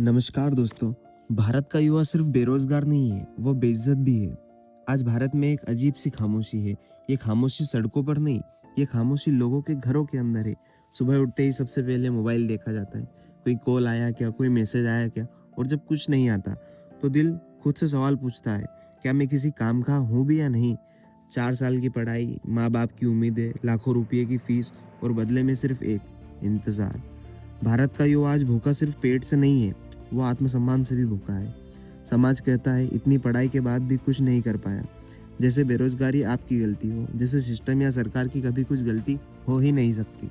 नमस्कार दोस्तों। भारत का युवा सिर्फ बेरोजगार नहीं है, वो बेइज्जत भी है। आज भारत में एक अजीब सी खामोशी है। ये खामोशी सड़कों पर नहीं, ये खामोशी लोगों के घरों के अंदर है। सुबह उठते ही सबसे पहले मोबाइल देखा जाता है। कोई कॉल आया क्या, कोई मैसेज आया क्या, और जब कुछ नहीं आता तो दिल खुद से सवाल पूछता है, क्या मैं किसी काम का हूँ भी या नहीं। 4 साल की पढ़ाई, माँ बाप की उम्मीदें, लाखों रुपये की फीस, और बदले में सिर्फ एक इंतज़ार। भारत का युवा आज भूखा सिर्फ पेट से नहीं है, वो आत्मसम्मान से भी भूखा है। समाज कहता है इतनी पढ़ाई के बाद भी कुछ नहीं कर पाया, जैसे बेरोजगारी आपकी गलती हो, जैसे सिस्टम या सरकार की कभी कुछ गलती हो ही नहीं सकती।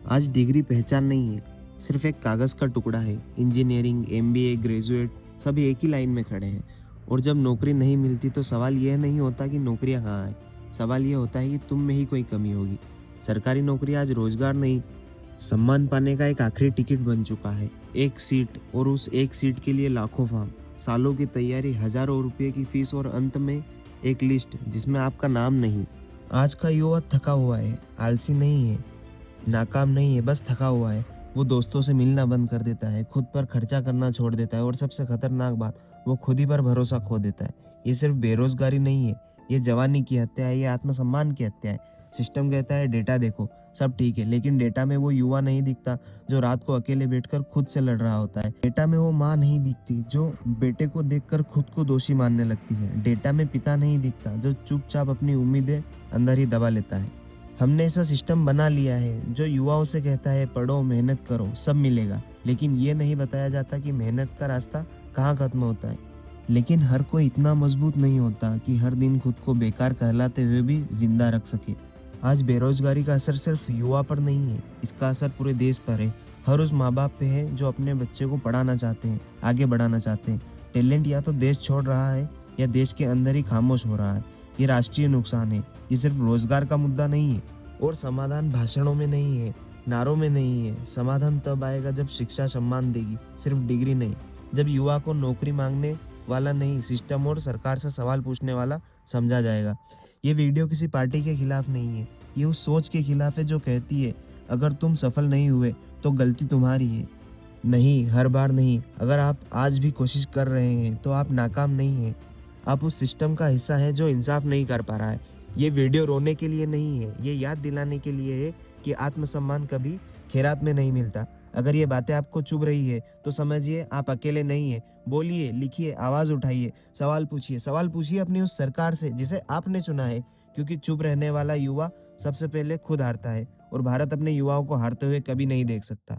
आज डिग्री पहचान नहीं है, सिर्फ एक कागज़ का टुकड़ा है। इंजीनियरिंग, एमबीए, ग्रेजुएट सभी एक ही लाइन में खड़े हैं। और जब नौकरी नहीं मिलती तो सवाल यह नहीं होता कि नौकरियां कहाँ हैं, सवाल यह होता है कि तुम में ही कोई कमी होगी। सरकारी नौकरी आज रोजगार नहीं, सम्मान पाने का एक आखिरी टिकट बन चुका है। एक सीट, और उस एक सीट के लिए लाखों फॉर्म, सालों की तैयारी, हजारों रुपए की फीस, और अंत में एक लिस्ट जिसमें आपका नाम नहीं। आज का युवा थका हुआ है, आलसी नहीं है, नाकाम नहीं है, बस थका हुआ है। वो दोस्तों से मिलना बंद कर देता है, खुद पर खर्चा करना छोड़ देता है, और सबसे खतरनाक बात, वो खुद ही पर भरोसा खो देता है। ये सिर्फ बेरोजगारी नहीं है, ये जवानी की हत्या है, ये आत्मसम्मान की हत्या है। सिस्टम कहता है डेटा देखो, सब ठीक है, लेकिन डेटा में वो युवा नहीं दिखता जो रात को अकेले बैठकर खुद से लड़ रहा होता है। डेटा में वो माँ नहीं दिखती जो बेटे को देखकर खुद को दोषी मानने लगती है। डेटा में पिता नहीं दिखता जो चुपचाप अपनी उम्मीदें अंदर ही दबा लेता है। हमने ऐसा सिस्टम बना लिया है जो युवाओं से कहता है पढ़ो, मेहनत करो, सब मिलेगा, लेकिन ये नहीं बताया जाता कि मेहनत का रास्ता कहाँ खत्म होता है। लेकिन हर कोई इतना मजबूत नहीं होता कि हर दिन खुद को बेकार कहलाते हुए भी जिंदा रख सके। आज बेरोजगारी का असर सिर्फ युवा पर नहीं है, इसका असर पूरे देश पर है। हर उस माँ बाप पे है जो अपने बच्चे को पढ़ाना चाहते हैं, आगे बढ़ाना चाहते हैं। टैलेंट या तो देश छोड़ रहा है या देश के अंदर ही खामोश हो रहा है। ये राष्ट्रीय नुकसान है। ये सिर्फ रोजगार का मुद्दा नहीं है, और समाधान भाषणों में नहीं है, नारों में नहीं है। समाधान तब आएगा जब शिक्षा सम्मान देगी, सिर्फ डिग्री नहीं। जब युवा को नौकरी मांगने वाला नहीं, सिस्टम और सरकार से सवाल पूछने वाला समझा जाएगा। ये वीडियो किसी पार्टी के खिलाफ नहीं है, ये उस सोच के खिलाफ है जो कहती है अगर तुम सफल नहीं हुए तो गलती तुम्हारी है। नहीं, हर बार नहीं। अगर आप आज भी कोशिश कर रहे हैं तो आप नाकाम नहीं हैं। आप उस सिस्टम का हिस्सा हैं जो इंसाफ नहीं कर पा रहा है। ये वीडियो रोने के लिए नहीं है, ये याद दिलाने के लिए है कि आत्मसम्मान कभी खैरात में नहीं मिलता। अगर ये बातें आपको चुभ रही है तो समझिए आप अकेले नहीं हैं। बोलिए, लिखिए, आवाज़ उठाइए, सवाल पूछिए अपनी उस सरकार से जिसे आपने चुना है, क्योंकि चुप रहने वाला युवा सबसे पहले खुद हारता है, और भारत अपने युवाओं को हारते हुए कभी नहीं देख सकता।